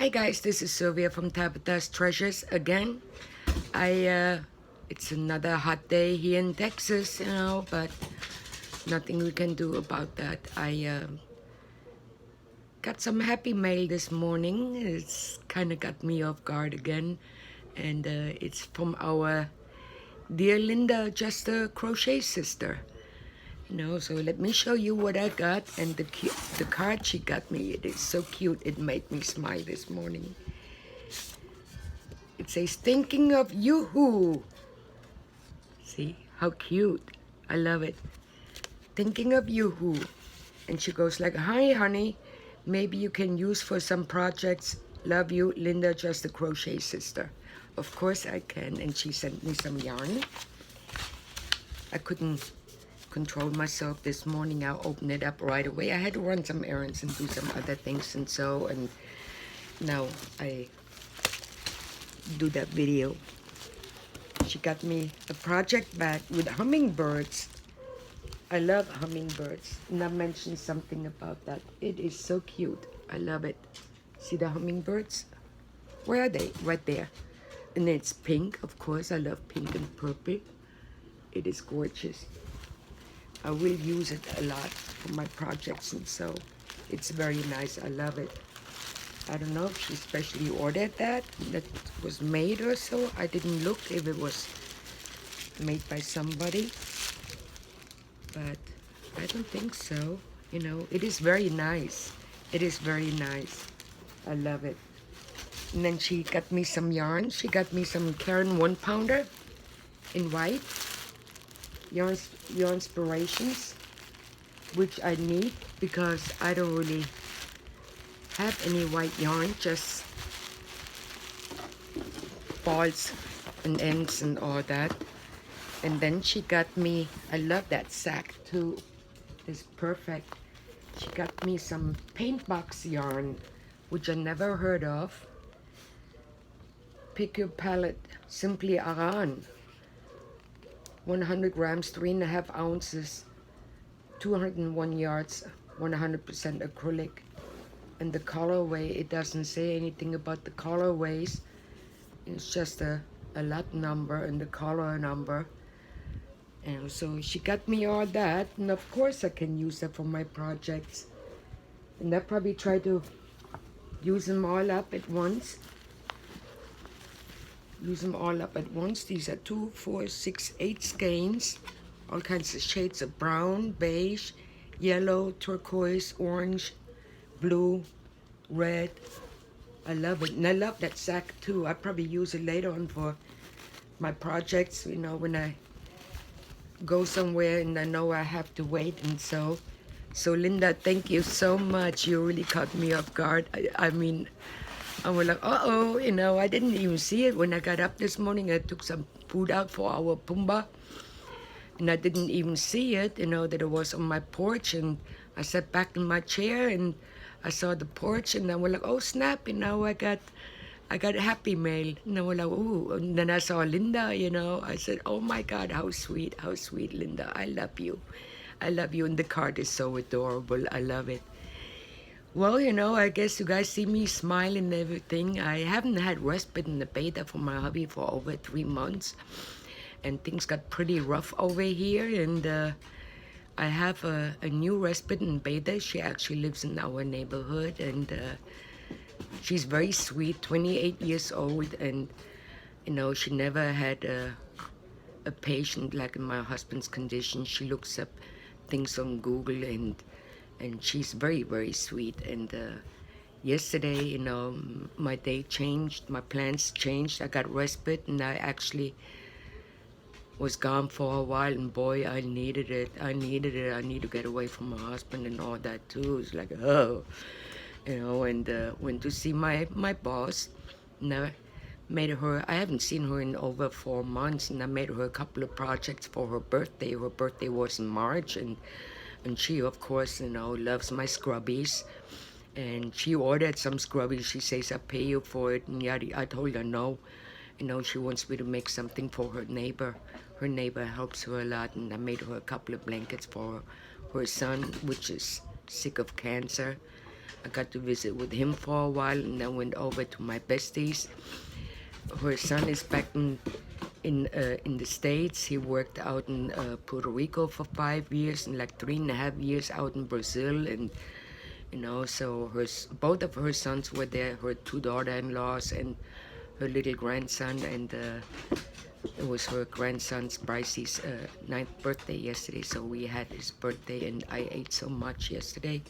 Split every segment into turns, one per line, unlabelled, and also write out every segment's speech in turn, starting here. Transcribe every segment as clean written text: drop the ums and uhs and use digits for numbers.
Hi guys, this is Sylvia from Tabitha's Treasures again. It's another hot day here in Texas, but nothing we can do about that. I got some happy mail this morning. It's kind of got me off guard again, and it's from our dear Linda, just a crochet sister. So let me show you what I got and the card she got me. It is so cute. It made me smile this morning. It says, thinking of you. See, how cute. I love it. Thinking of you. And she goes like, hi, honey. Maybe you can use for some projects. Love you, Linda, just a crochet sister. Of course I can. And she sent me some yarn. I couldn't control myself this morning. I'll open it up right away. I had to run some errands and do some other things and so. And now I do that video. She got me a project bag with hummingbirds. I love hummingbirds, and I mentioned something about that. It is so cute. I love it. See the hummingbirds? Where are they? Right there. And it's pink, of course. I love pink and purple. It is gorgeous. I will use it a lot for my projects, and so it's very nice. I love it. I don't know if she specially ordered that was made or so. I didn't look if it was made by somebody, but I don't think so. It is very nice. It is very nice. I love it. And then she got me some yarn. She got me some Karen 1-pounder in white. Yarn inspirations, which I need because I don't really have any white yarn, just balls and ends and all that. And then she got me, I love that sack too. It's perfect. She got me some paint box yarn, which I never heard of. Pick your palette, Simply Aran. 100 grams, 3.5 ounces, 201 yards, 100% acrylic. And the colorway, it doesn't say anything about the colorways. It's just a lot number and the color number. And so she got me all that, and of course I can use that for my projects. And I probably try to use them all up at once. Use them all up at once. These are 2, 4, 6, 8 skeins. All kinds of shades of brown, beige, yellow, turquoise, orange, blue, red. I love it. And I love that sack too. I probably use it later on for my projects, when I go somewhere and I know I have to wait. And so Linda, thank you so much. You really caught me off guard. I mean, I was like, uh-oh, I didn't even see it when I got up this morning. I took some food out for our Pumbaa, and I didn't even see it, that it was on my porch. And I sat back in my chair and I saw the porch, and I was like, oh snap, I got a happy mail. And I was like, ooh. And then I saw Linda, I said, oh my God, how sweet, Linda. I love you. I love you. And the card is so adorable. I love it. Well, I guess you guys see me smiling and everything. I haven't had respite in the beta for my hubby for over 3 months. And things got pretty rough over here. And I have a new respite in beta. She actually lives in our neighborhood. And she's very sweet, 28 years old. And, she never had a patient like in my husband's condition. She looks up things on Google, and she's very, very sweet. And yesterday, my day changed, my plans changed. I got respite, and I actually was gone for a while, and boy, I needed it. I need to get away from my husband and all that too. It's like, oh, and went to see my boss. And I haven't seen her in over 4 months, and I made her a couple of projects for her birthday. Her birthday was in March, and she, of course, loves my scrubbies. And she ordered some scrubbies. She says, I'll pay you for it. And I told her no. She wants me to make something for her neighbor. Her neighbor helps her a lot. And I made her a couple of blankets for her son, which is sick of cancer. I got to visit with him for a while, and then went over to my besties. Her son is back in the States. He worked out in Puerto Rico for 5 years, and like 3.5 years out in Brazil, and so both of her sons were there, her two daughter-in-laws and her little grandson, and it was her grandson's Bryce's ninth birthday yesterday, so we had his birthday, and I ate so much yesterday,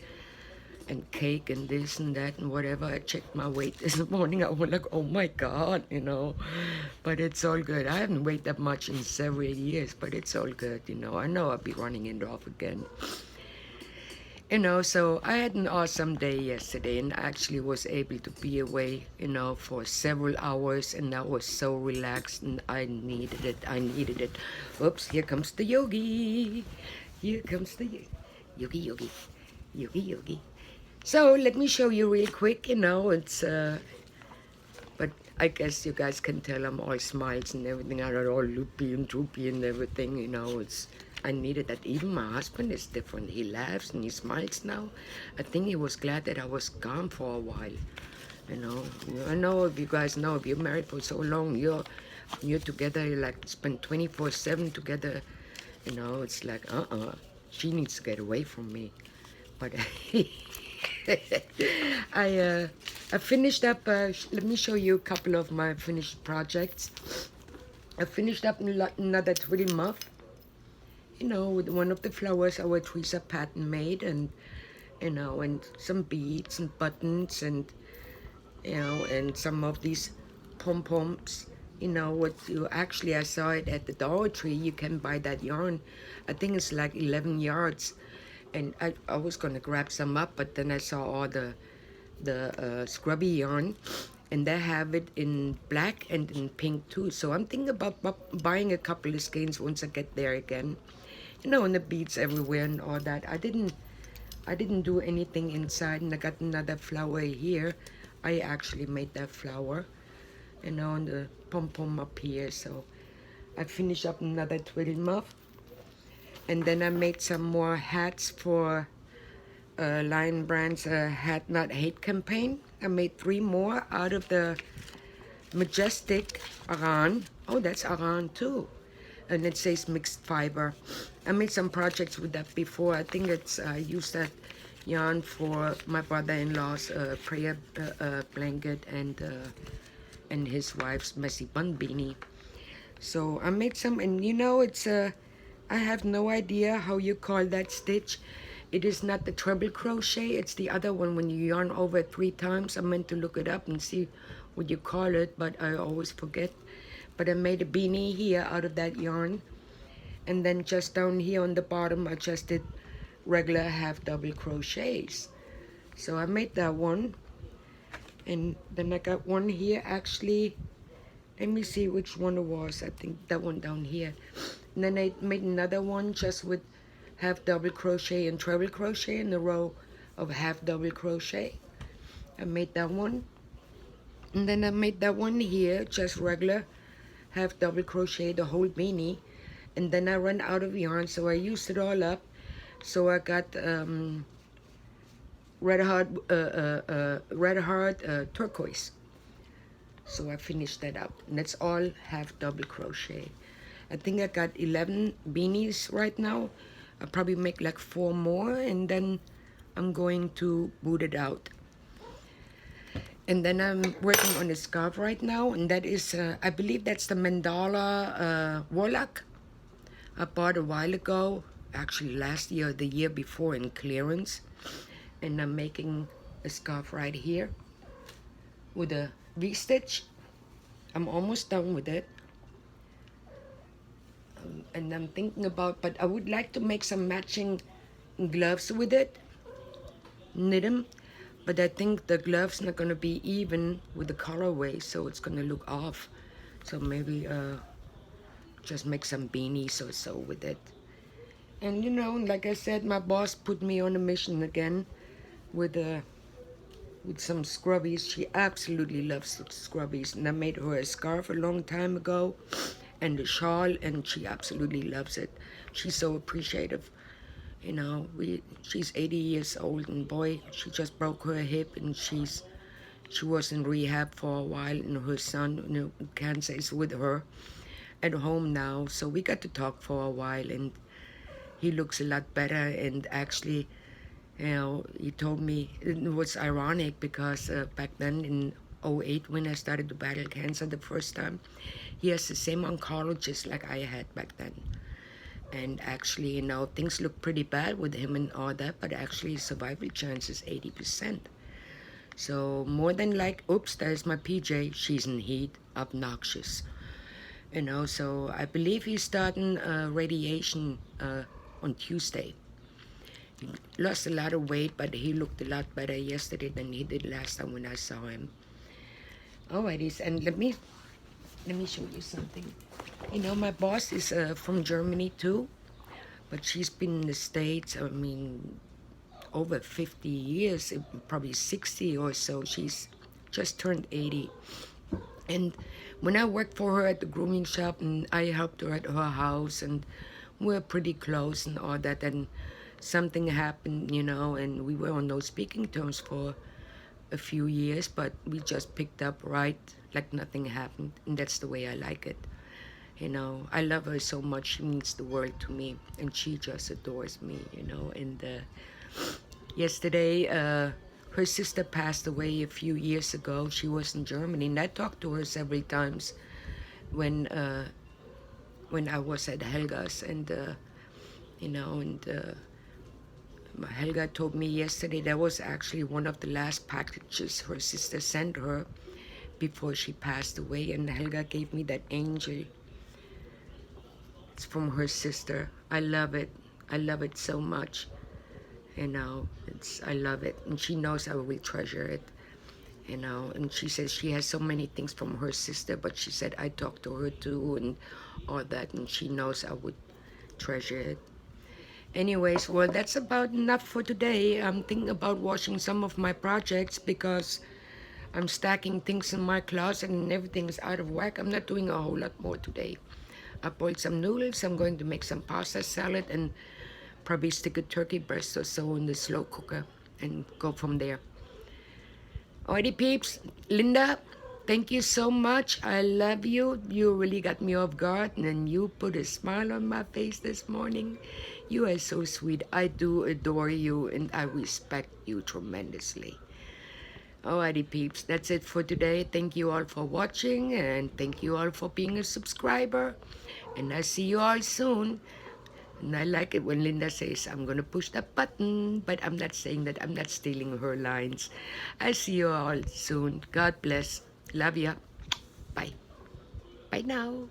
and cake and this and that and whatever. I checked my weight this morning. I was like, oh my God, but it's all good. I haven't weighed that much in several years, but it's all good. I know I'll be running it off again. So I had an awesome day yesterday, and I actually was able to be away, for several hours, and I was so relaxed, and I needed it. Oops, here comes the yogi. Here comes the yogi. So let me show you real quick, it's, but I guess you guys can tell I'm all smiles and everything. I'm all loopy and droopy and everything, I needed that. Even my husband is different. He laughs and he smiles now. I think he was glad that I was gone for a while. I know if you guys know, if you're married for so long, you're together, you like spend 24/7 together. It's like, she needs to get away from me. But I finished up. Let me show you a couple of my finished projects. I finished up another twiddle muff. With one of the flowers our Teresa Patton made, and and some beads and buttons, and and some of these pom-poms. I saw it at the Dollar Tree. You can buy that yarn. I think it's like 11 yards, and I was gonna grab some up, but then I saw all the scrubby yarn, and they have it in black and in pink too. So I'm thinking about buying a couple of skeins once I get there again. And the beads everywhere and all that. I didn't do anything inside, and I got another flower here. I actually made that flower, and the pom-pom up here. So I finished up another twiddle muff, and then I made some more hats for Lion Brand's Hat Not Hate campaign. I made 3 more out of the Majestic Aran. Oh, that's Aran too. And it says mixed fiber. I made some projects with that before. I think I used that yarn for my brother-in-law's prayer blanket and his wife's messy bun beanie. So I made some, and it's I have no idea how you call that stitch. It is not the treble crochet, it's the other one when you yarn over it 3 times. I meant to look it up and see what you call it, but I always forget. But I made a beanie here out of that yarn, and then just down here on the bottom I just did regular half double crochets. So I made that one, and then I got one here. Actually, let me see which one it was. I think that one down here. And then I made another one just with half double crochet and treble crochet in a row of half double crochet. I made that one, and then I made that one here, just regular half double crochet the whole beanie. And then I ran out of yarn, so I used it all up. So I got red heart turquoise. So I finished that up, and it's all half double crochet. I think I got 11 beanies right now. I'll probably make like 4 more, and then I'm going to boot it out. And then I'm working on a scarf right now, and that is, I believe that's the Mandala Warlock I bought a while ago, actually last year or the year before in clearance. And I'm making a scarf right here with a V-stitch. I'm almost done with it. And I'm thinking about, but I would like to make some matching gloves with it, knit them. But I think the gloves not gonna be even with the colorway, so it's gonna look off. So maybe just make some beanies or so with it. And like I said, my boss put me on a mission again with some scrubbies. She absolutely loves scrubbies, and I made her a scarf a long time ago and a shawl, and she absolutely loves it. She's so appreciative. You know, she's 80 years old, and boy, she just broke her hip, and she was in rehab for a while, and her son, cancer is with her at home now. So we got to talk for a while, and he looks a lot better. And actually, he told me it was ironic because back then in '08, when I started to battle cancer the first time, he has the same oncologist like I had back then. And actually, things look pretty bad with him and all that, but actually survival chance is 80%. So more than like, oops, there's my PJ, she's in heat, obnoxious. So I believe he's starting radiation on Tuesday. He lost a lot of weight, but he looked a lot better yesterday than he did last time when I saw him. Alrighty, and let me show you something. My boss is from Germany too, but she's been in the States, over 50 years, probably 60 or so. She's just turned 80. And when I worked for her at the grooming shop, and I helped her at her house, and we're pretty close and all that, and something happened, and we were on no speaking terms for a few years, but we just picked up right like nothing happened, and that's the way I like it. I love her so much. She means the world to me, and she just adores me, and yesterday, her sister passed away a few years ago. She was in Germany, and I talked to her several times when I was at Helga's, and Helga told me yesterday that was actually one of the last packages her sister sent her before she passed away, and Helga gave me that angel. It's from her sister. I love it. I love it so much. I love it, and she knows I will treasure it. And she says she has so many things from her sister, but she said I talked to her too and all that, and she knows I would treasure it. Anyways, well, that's about enough for today. I'm thinking about washing some of my projects because I'm stacking things in my closet and everything is out of whack. I'm not doing a whole lot more today. I boiled some noodles. I'm going to make some pasta salad and probably stick a turkey breast or so in the slow cooker and go from there. Alrighty, peeps. Linda, thank you so much. I love you. You really got me off guard, and you put a smile on my face this morning. You are so sweet. I do adore you, and I respect you tremendously. Alrighty, peeps. That's it for today. Thank you all for watching, and thank you all for being a subscriber. And I see you all soon. And I like it when Linda says, I'm going to push that button, but I'm not saying that. I'm not stealing her lines. I see you all soon. God bless. Love ya. Bye. Bye now.